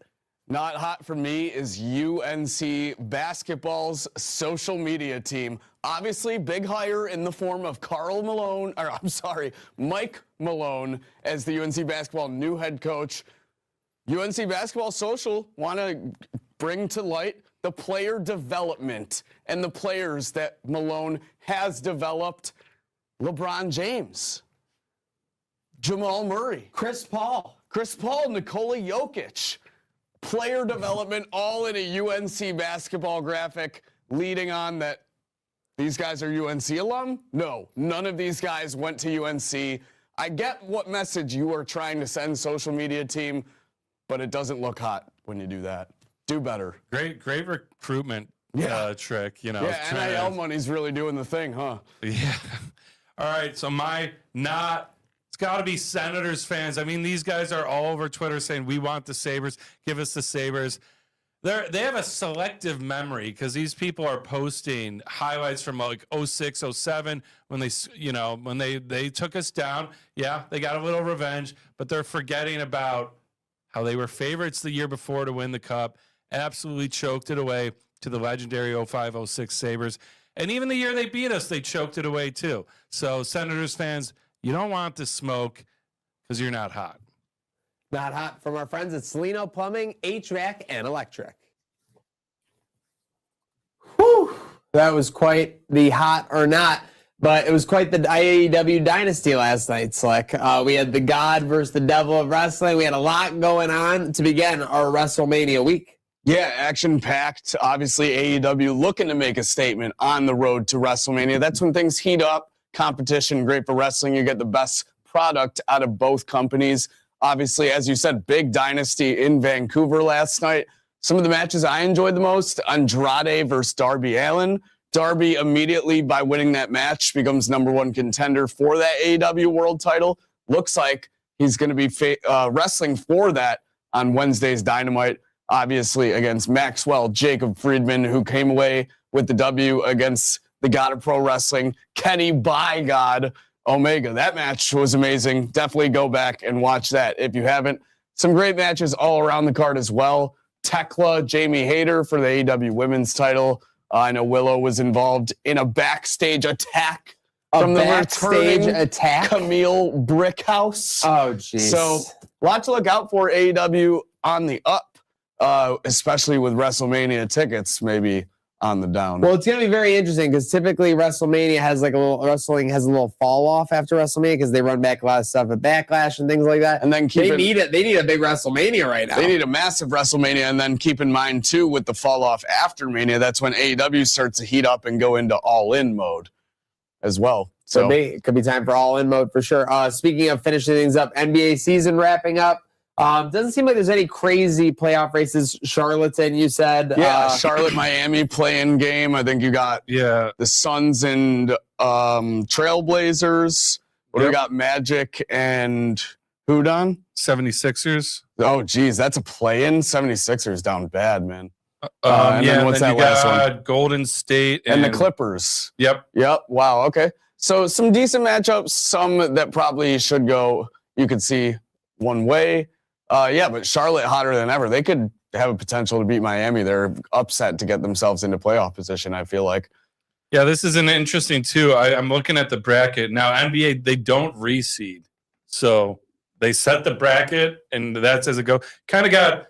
Not hot for me is UNC basketball's social media team. Obviously, big hire in the form of Mike Malone as the UNC basketball new head coach. UNC basketball social want to bring to light the player development and the players that Malone has developed. LeBron James, Jamal Murray, Chris Paul, Nikola Jokic. Player development all in a UNC basketball graphic leading on that these guys are UNC alum? No, none of these guys went to UNC. I get what message you are trying to send, social media team, but it doesn't look hot when you do that. Do better. Great recruitment trick, you know. Yeah, NIL money's really doing the thing, huh? Yeah. All right, so it's got to be Senators fans. I mean, these guys are all over Twitter saying, we want the Sabres, give us the Sabres. They have a selective memory because these people are posting highlights from like 06, 07 when they took us down. Yeah, they got a little revenge, but they're forgetting about how they were favorites the year before to win the Cup, absolutely choked it away to the legendary 05, 06 Sabres. And even the year they beat us, they choked it away too. So Senators fans, you don't want the smoke because you're not hot. Not hot from our friends at Salino Plumbing, HVAC, and Electric. Whew. That was quite the hot or not, but it was quite the AEW dynasty last night, Slick. We had the God versus the Devil of Wrestling. We had a lot going on to begin our WrestleMania week. Yeah, action-packed. Obviously, AEW looking to make a statement on the road to WrestleMania. That's when things heat up. Competition, great for wrestling. You get the best product out of both companies. Obviously, as you said, big dynasty in Vancouver last night. Some of the matches I enjoyed the most, Andrade versus Darby Allin. Darby immediately, by winning that match, becomes #1 contender for that AEW World title. Looks like he's going to be wrestling for that on Wednesday's Dynamite, obviously against Maxwell Jacob Friedman, who came away with the W against the God of Pro Wrestling, Kenny by God Omega. That match was amazing. Definitely go back and watch that if you haven't. Some great matches all around the card as well. Tekla, Jamie Hayter for the AEW Women's title. I know Willow was involved in a backstage attack from the returning attack? Camille Brickhouse. Oh, jeez. So, a lot to look out for. AEW on the up, especially with WrestleMania tickets maybe on the down. Well, it's going to be very interesting because typically wrestling has a little fall off after WrestleMania because they run back a lot of stuff at Backlash and things like that. And then they need a big WrestleMania right now. They need a massive WrestleMania, and then keep in mind too with the fall off after Mania, that's when AEW starts to heat up and go into all in mode as well. So it could be time for all in mode for sure. Speaking of finishing things up, NBA season wrapping up. Doesn't seem like there's any crazy playoff races. Charlotte, you said. Charlotte, Miami play-in game. I think you got the Suns and Trailblazers. What do we got? Magic and who done? 76ers. Oh, geez, that's a play-in. 76ers down bad, man. And then what's that last one? Golden State and the Clippers. Yep. Wow. Okay. So some decent matchups. Some that probably should go. You could see one way. But Charlotte hotter than ever. They could have a potential to beat Miami. They're upset to get themselves into playoff position, I feel like. Yeah, this is an interesting, too. I'm looking at the bracket. Now, NBA, they don't reseed. So they set the bracket, and that's as it goes. Kind of got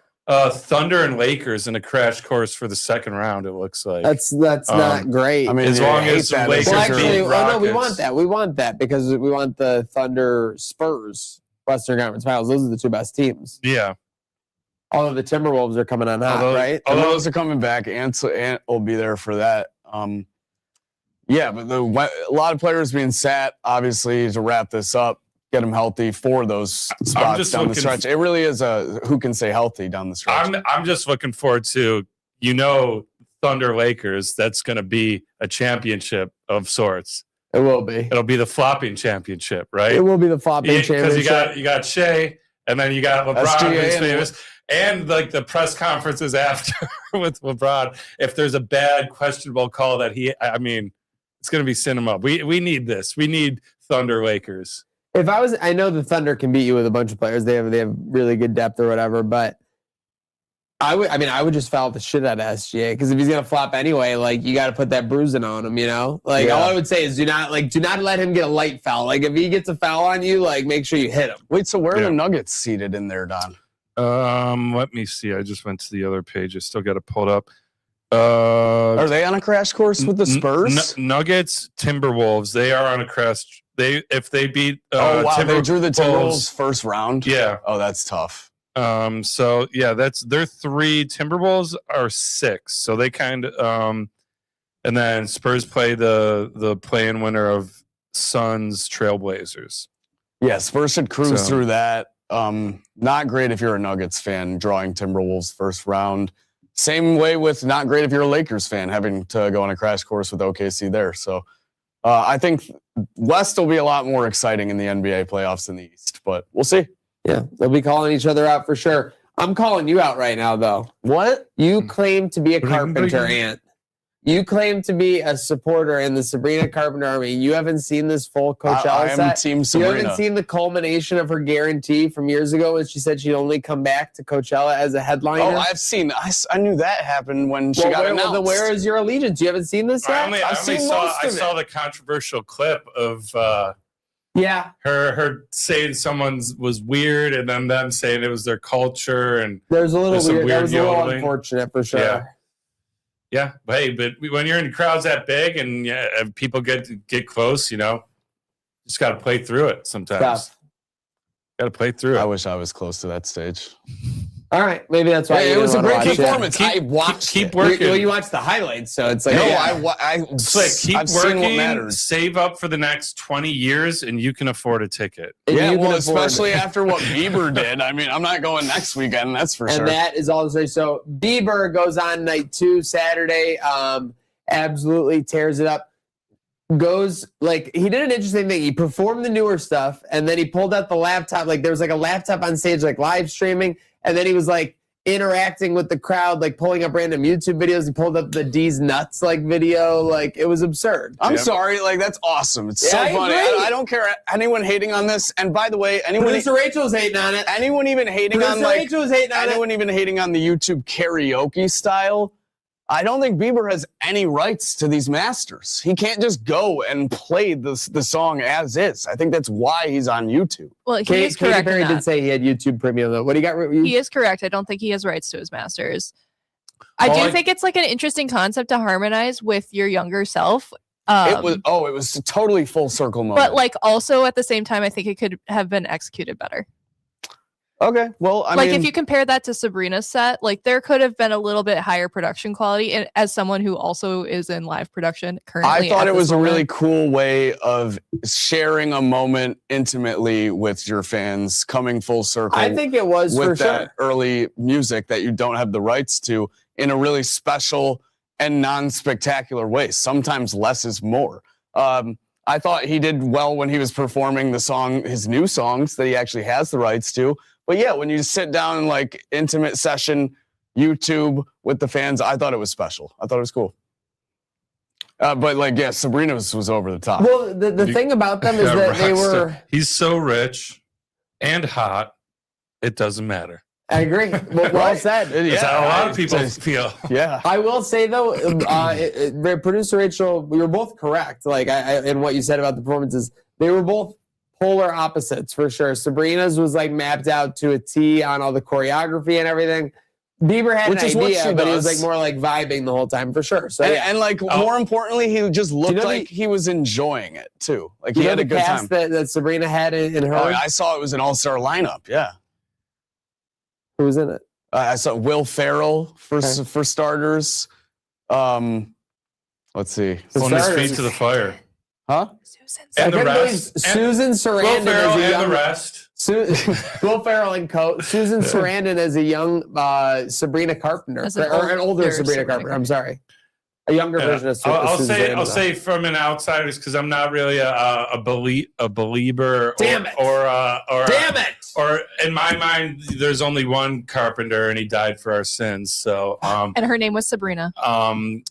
Thunder and Lakers in a crash course for the second round, it looks like. That's not great. I mean, as long as the Lakers beat Rockets. No, we want that. We want that because we want the Thunder Spurs Western Conference Finals. Those are the two best teams. Yeah. Although the Timberwolves are coming on hot, right? All those are coming back. Ant will be there for that. But a lot of players being sat, obviously, to wrap this up, get them healthy for those spots down the stretch. It really is a who can stay healthy down the stretch. I'm just looking forward to, Thunder Lakers. That's going to be a championship of sorts. It will be. It'll be the flopping championship, right? It will be the flopping championship. Because you got Shea, and then you got LeBron, who's famous, and like the press conferences after with LeBron. If there's a bad, questionable call that it's going to be cinema. We need this. We need Thunder Lakers. I know the Thunder can beat you with a bunch of players. They have really good depth or whatever, but I would just foul the shit out of SGA because if he's gonna flop anyway, you got to put that bruising on him, All I would say is do not let him get a light foul. If he gets a foul on you, make sure you hit him. Wait, so where are the Nuggets seated in there, Don? Let me see. I just went to the other page. I still got to pull it up. Are they on a crash course with the Spurs? Nuggets, Timberwolves. They are on a crash. If they beat. They drew the Timberwolves first round. Yeah. Oh, that's tough. That's their 3. Timberwolves are 6. So they kind of and then Spurs play the play-in winner of Suns Trailblazers. Yeah, Spurs should cruise through that. Not great if you're a Nuggets fan drawing Timberwolves first round. Same way with not great if you're a Lakers fan having to go on a crash course with OKC there. So I think West will be a lot more exciting in the NBA playoffs than the East, but we'll see. Yeah, they'll be calling each other out for sure. I'm calling you out right now, though. What? You claim to be a Carpenter Ant. You claim to be a supporter in the Sabrina Carpenter Army. You haven't seen this full Coachella set? I am Team Sabrina. You haven't seen the culmination of her guarantee from years ago when she said she'd only come back to Coachella as a headliner? Oh, I've seen. I knew that happened when she got announced. Then where is your allegiance? You haven't seen this yet? I saw the controversial clip of her saying someone was weird and then them saying it was their culture. And there's a little weird. That was a little yodeling. unfortunate for sure. Yeah. Yeah, but hey, but when you're in crowds that big and people get close, just got to play through it sometimes. Got to play through it. I wish I was close to that stage. All right, maybe that's why it was a great performance. I watched keep working. Well, you watched the highlights, so it's like keep I've working. seen what matters. Save up for the next 20 years, and you can afford a ticket. Especially after what Bieber did. I mean, I'm not going next weekend. That's for sure. And that is all to say. So Bieber goes on night 2 Saturday. Absolutely tears it up. Goes he did an interesting thing. He performed the newer stuff, and then he pulled out the laptop. Like there was like a laptop on stage, like live streaming. And then he was like interacting with the crowd, like pulling up random YouTube videos. He pulled up the D's Nuts video. Like it was absurd. I'm sorry. Like that's awesome. It's so funny. I don't care anyone hating on this. And by the way, Producer Rachel's hating on it. Anyone even hating on anyone even hating on the YouTube karaoke style. I don't think Bieber has any rights to these masters. He can't just go and play the song as is. I think that's why he's on YouTube. Well, he is correct. Katy Perry did say he had YouTube Premium, though. What do you got? He is correct. I don't think he has rights to his masters. I do think it's like an interesting concept to harmonize with your younger self. It was a totally full circle moment. But also at the same time, I think it could have been executed better. Okay, well, I mean, if you compare that to Sabrina's set, there could have been a little bit higher production quality. And as someone who also is in live production currently, I thought it was a really cool way of sharing a moment intimately with your fans, coming full circle. I think it was with for that sure. Early music that you don't have the rights to in a really special and non-spectacular way. Sometimes less is more. I thought he did well when he was performing his new songs that he actually has the rights to. But yeah, when you sit down in intimate session, YouTube with the fans, I thought it was special. I thought it was cool. But Sabrina's was over the top. Well, the thing about them is that they were. He's so rich and hot, it doesn't matter. I agree. Well said. That's how a lot of people feel. Yeah. I will say though, Producer Rachel, we were both correct. In what you said about the performances, they were both polar opposites for sure. Sabrina's was mapped out to a T on all the choreography and everything. Bieber had an idea, but he was more vibing the whole time for sure. So more importantly, he just looked like he was enjoying it too. He had a good time. That Sabrina had in her. Oh, I saw it was an all-star lineup. Yeah. Who was in it? I saw Will Ferrell for starters. Let's see. Pulling his feet to the fire. Huh? And the rest. Susan Sarandon. Will Ferrell and the rest. Will Ferrell and Susan Sarandon as a young Sabrina Carpenter, or an older Sabrina Carpenter. I'm sorry, a younger version of Susan Sarandon. I'll say from an outsider's because I'm not really a believer. Damn it! Or in my mind, there's only one Carpenter, and he died for our sins. So, and her name was Sabrina.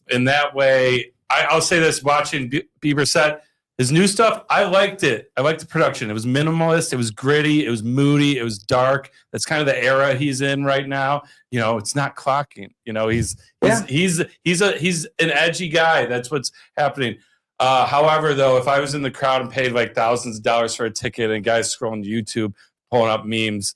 In that way, I'll say this: watching Bieber set. His new stuff, I liked it. I liked the production. It was minimalist. It was gritty. It was moody. It was dark. That's kind of the era he's in right now. It's not clocking. He's an edgy guy. That's what's happening. However, though, if I was in the crowd and paid thousands of dollars for a ticket and guys scrolling YouTube, pulling up memes,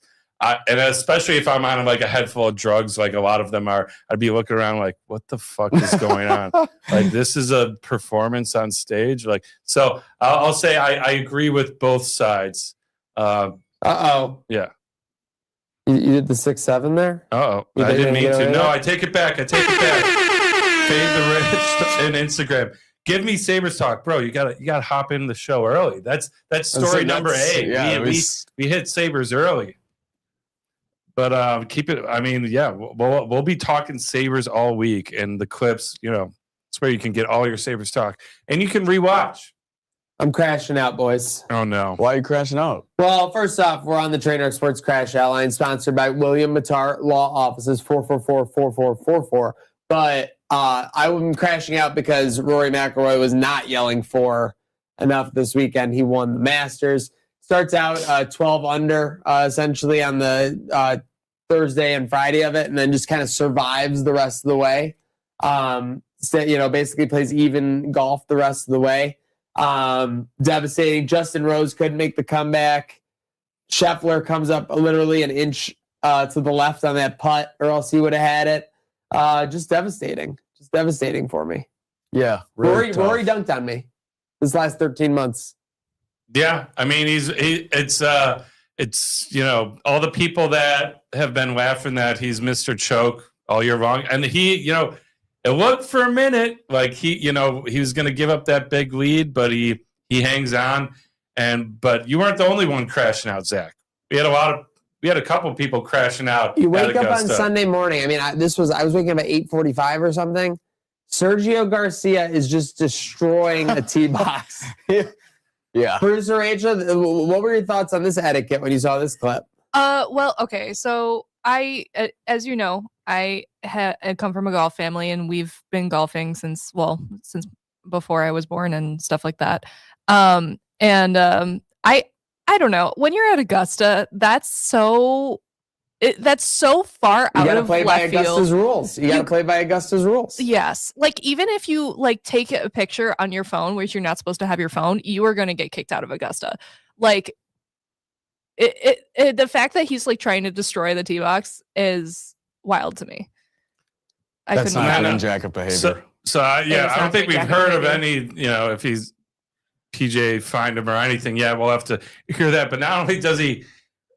and especially if I'm on a head full of drugs, like a lot of them are, I'd be looking around what the fuck is going on? This is a performance on stage. So I'll say I agree with both sides. Yeah. You did the 6-7 there? I didn't mean to. No, I take it back. Fade the rich in Instagram. Give me Sabres talk, bro. You gotta hop in the show early. That's story number 8. Yeah, we hit Sabres early. But keep it. I mean, yeah, we'll be talking Sabres all week, and the clips. It's where you can get all your Sabres talk, and you can rewatch. I'm crashing out, boys. Oh no! Why are you crashing out? Well, first off, we're on the Trainwreck Sports Crash Outline, sponsored by William Mattar Law Offices, 444-4444. But I'm crashing out because Rory McIlroy was not yelling for enough this weekend. He won the Masters. Starts out 12 under, essentially, on the Thursday and Friday of it, and then just kind of survives the rest of the way. Basically plays even golf the rest of the way. Devastating. Justin Rose couldn't make the comeback. Scheffler comes up literally an inch to the left on that putt, or else he would have had it. Just devastating. Just devastating for me. Yeah, really Rory dunked on me this last 13 months. Yeah, I mean, it's all the people that have been laughing that he's Mr. Choke all year long, and it looked for a minute like he was going to give up that big lead, but he hangs on, but you weren't the only one crashing out, Zach. We had a couple people crashing out. You wake up on Sunday morning. I mean, I was waking up at 8:45 or something. Sergio Garcia is just destroying a tee box. Yeah. Producer Rachel, what were your thoughts on this etiquette when you saw this clip? Well, okay. So I, as you know, I come from a golf family, and we've been golfing since before I was born and stuff like that. I don't know. When you're at Augusta, that's so far out of play by left field. Augusta's rules. You got to play by Augusta's rules. Yes. Like, even if you take a picture on your phone, which you're not supposed to have your phone, you are going to get kicked out of Augusta. Like, the fact that he's trying to destroy the tee box is wild to me. That's not Adam Jacket behavior. I don't think we've heard of any, if he's PJ fined him or anything. Yeah, we'll have to hear that. But not only does he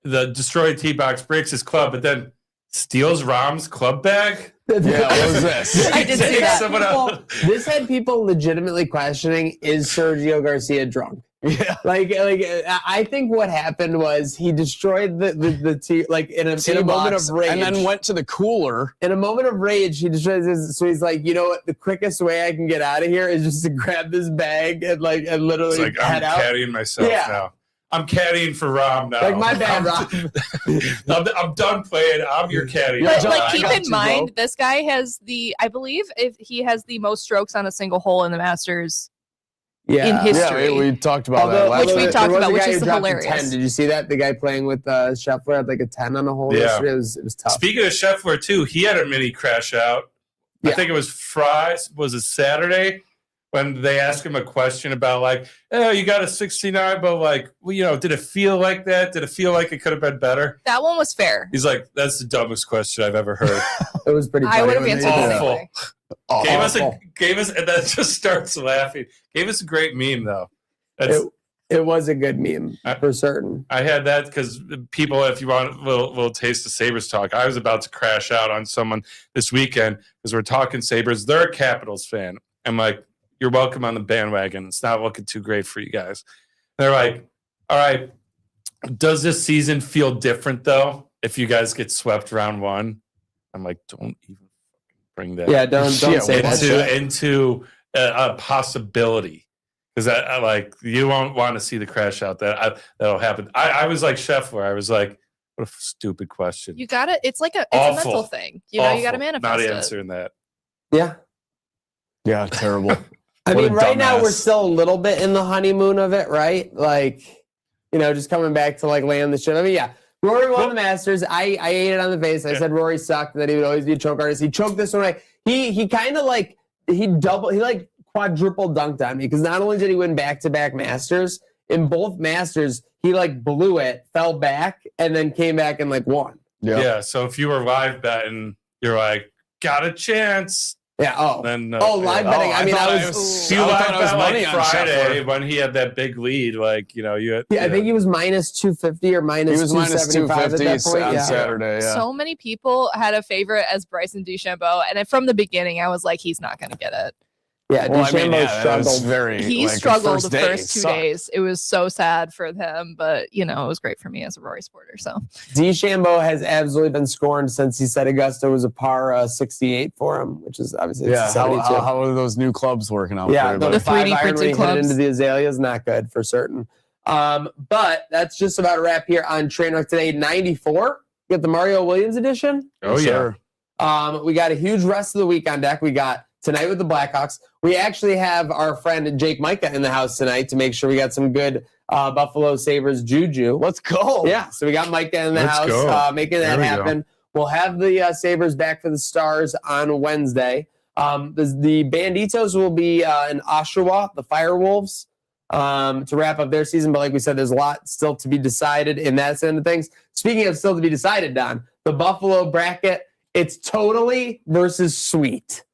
the destroyed tee box, breaks his club, but then steals Rahm's club bag. Yeah, what was this? I did see that. This had people legitimately questioning: is Sergio Garcia drunk? Yeah, like I think what happened was he destroyed the tee, in a moment of rage, and then went to the cooler. In a moment of rage, he destroys this. So he's like, you know what? The quickest way I can get out of here is just to grab this bag and literally head out. I'm caddying myself now. I'm caddying for Rahm now. My bad, Rahm. I'm done playing. I'm your caddy. But keep in mind, this guy has I believe if he has the most strokes on a single hole in the Masters. In history. Yeah, we talked about that last which we talked about, which is hilarious. 10. Did you see that? The guy playing with Scheffler had a 10 on a hole yesterday. It was tough. Speaking of Scheffler, too, he had a mini crash out. Yeah. I think it was was it Saturday? When they asked him a question about you got a 69, but did it feel like that? Did it feel like it could have been better? That one was fair. He's like, that's the dumbest question I've ever heard. It was pretty funny. I would have answered awful. Gave us, and then just starts laughing. Gave us a great meme though. It was a good meme for certain. I had that because people, if you want a little taste of Sabres talk, I was about to crash out on someone this weekend because we're talking Sabres. They're a Capitals fan. I'm like, you're welcome on the bandwagon. It's not looking too great for you guys. They're like, all right, does this season feel different though if you guys get swept round one? I'm like, don't even bring that. Yeah, don't say that into a possibility because you won't want to see the crash out that'll happen. I was like Scheffler. I was like, what a stupid question. You got it. It's a mental thing. You got to manifest not it. answering that. Yeah, terrible. I mean, right now we're still a little bit in the honeymoon of it, right? Just coming back to land the shit. I mean, yeah, Rory won the Masters. I ate it on the face. I said Rory sucked, and that he would always be a choke artist. He choked this one away. He kind of quadruple dunked on me because not only did he win back-to-back Masters, in both Masters, he blew it, fell back, and then came back and won. Yeah, so if you were live betting, you're like, got a chance. Yeah. Then, live betting. I mean, I was money on Friday when he had that big lead. I think he was minus 250 or minus. He was minus 250 at that point. On Saturday. Yeah. So many people had a favorite as Bryson DeChambeau, and from the beginning, I was like, he's not going to get it. Yeah, DeChambeau struggled. He struggled the first 2 days. It was so sad for him, but it was great for me as a Rory supporter. So DeChambeau has absolutely been scorned since he said Augusta was a par 68 for him, which is obviously how are those new clubs working out? Yeah, for the 3D printed clubs into the azaleas, not good for certain. But that's just about a wrap here on Trainwreck today. 94. We got the Mario Williams edition. Oh yeah. We got a huge rest of the week on deck. We got tonight with the Blackhawks. We actually have our friend Jake Micah in the house tonight to make sure we got some good Buffalo Sabres juju. Let's go. Yeah, so we got Micah in the house making that happen. We'll have the Sabres back for the Stars on Wednesday. The Banditos will be in Oshawa, the Firewolves, to wrap up their season. But like we said, there's a lot still to be decided in that end of things. Speaking of still to be decided, Don, the Buffalo bracket, it's totally versus sweet.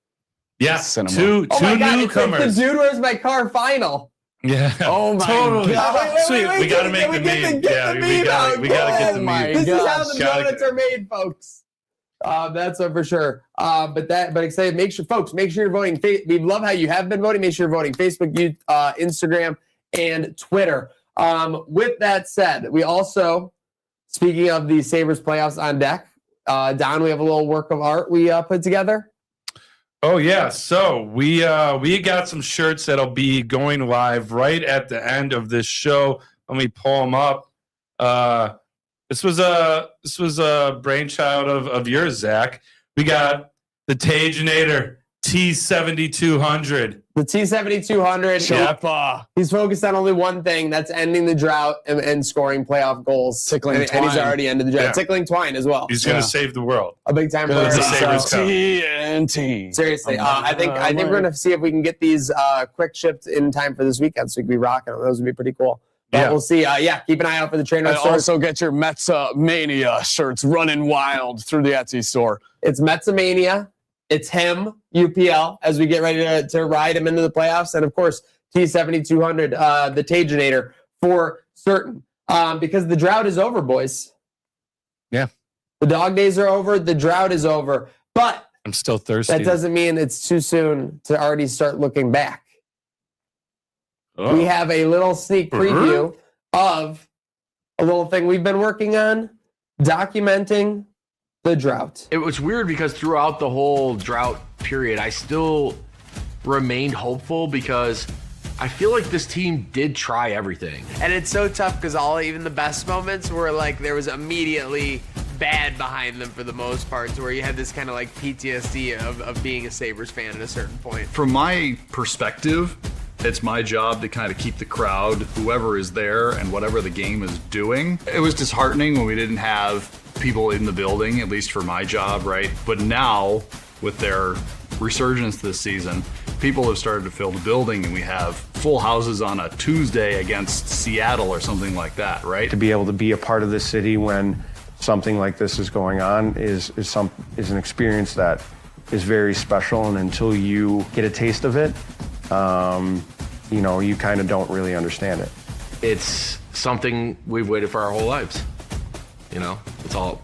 Yeah, Cinema. two Oh my God, it's like newcomers. the Dude, Where's My Car final. Yeah. Oh my totally. God. Sweet. We got to make the meme. Yeah, we got to get the Oh my meme. This is how gosh. the Gotta donuts are made, folks. That's for sure. But excited. Make sure you're voting. We love how you have been voting. Make sure you're voting Facebook, Instagram, and Twitter. With that said, we also, speaking of the Sabres playoffs on deck, Don, we have a little work of art we put together. Oh yeah, so we got some shirts that'll be going live right at the end of this show. Let me pull them up. This was a brainchild of yours, Zach. We got the Taginator T7200. The T7200. Choppa. He's focused on only one thing. That's ending the drought and scoring playoff goals. Tickling and he's twine. already ended the drought. Yeah. Tickling twine as well. He's going to save the world. A big time player. It's a Sabres So- cup. TNT. Seriously, I think we're gonna see if we can get these quick shipped in time for this weekend, so we can be rocking them. Those would be pretty cool. But Yeah. we'll see. Keep an eye out for the Trainwreck And store. also get your Metza Mania shirts running wild through the Etsy store. It's Metzamania. It's him, UPL, as we get ready to ride him into the playoffs, and of course T7200, the Taginator for certain, because the drought is over, boys. Yeah. The dog days are over. The drought is over, but I'm still thirsty. that doesn't mean it's too soon to already start looking back. Oh. We have a little sneak preview of a little thing we've been working on, documenting the drought. It was weird because throughout the whole drought period, I still remained hopeful because I feel like this team did try everything. And it's so tough because even the best moments were like there was immediately bad behind them for the most part, to where you had this kind of like PTSD of being a Sabres fan at a certain point. From my perspective, it's my job to kind of keep the crowd, whoever is there and whatever the game is doing. It was disheartening when we didn't have people in the building, at least for my job, right? But now, with their resurgence this season, people have started to fill the building, and we have full houses on a Tuesday against Seattle or something like that, right? To be able to be a part of the city when something like this is going on is an experience that is very special, and until you get a taste of it, you kind of don't really understand it. It's something we've waited for our whole lives. That's all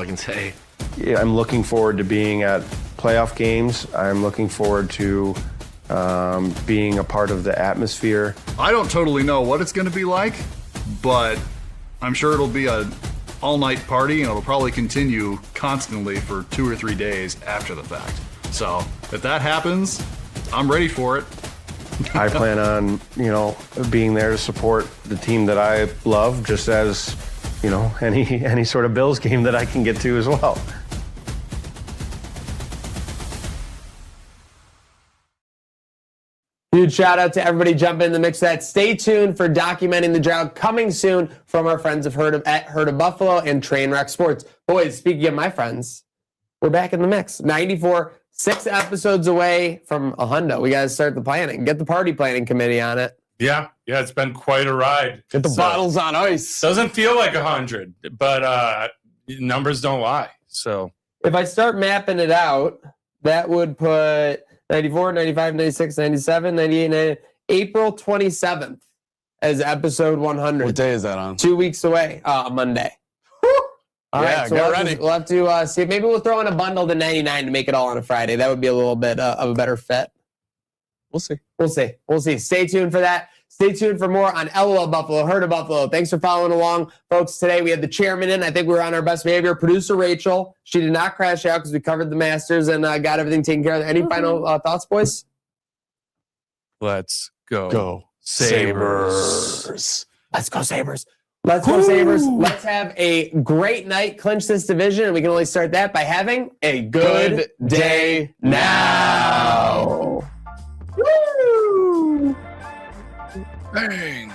I can say. Yeah, I'm looking forward to being at playoff games. I'm looking forward to being a part of the atmosphere. I don't totally know what it's going to be like, but I'm sure it'll be an all-night party, and it'll probably continue constantly for 2 or 3 days after the fact. So if that happens, I'm ready for it. I plan on, being there to support the team that I love, just as, any sort of Bills game that I can get to as well. Huge shout out to everybody jumping in the mix of that. Stay tuned for documenting the drought coming soon from our friends at Herd of Buffalo and Trainwreck Sports. Boys, speaking of my friends, we're back in the mix. 94, 6 episodes away from a hundo. We got to start the planning. Get the party planning committee on it. Yeah, it's been quite a ride. Get the bottles on ice. Doesn't feel like 100, but numbers don't lie. So If I start mapping it out, that would put 94, 95, 96, 97, 98, 90, April 27th as episode 100. What day is that on? 2 weeks away, Monday. All Yeah, right, so get we'll ready. we'll have to see. Maybe we'll throw in a bundle to 99 to make it all on a Friday. That would be a little bit of a better fit. We'll see. We'll see. Stay tuned for that. Stay tuned for more on LOL Buffalo, Herd of Buffalo. Thanks for following along, folks. Today we had the chairman in. I think we were on our best behavior. Producer Rachel. She did not crash out because we covered the Masters and got everything taken care of. Any final thoughts, boys? let's go. Go Sabres. Let's go Sabres. Let's go Sabres. Let's have a great night. Clinch this division, and we can only start that by having a good day now. Woo! Bang.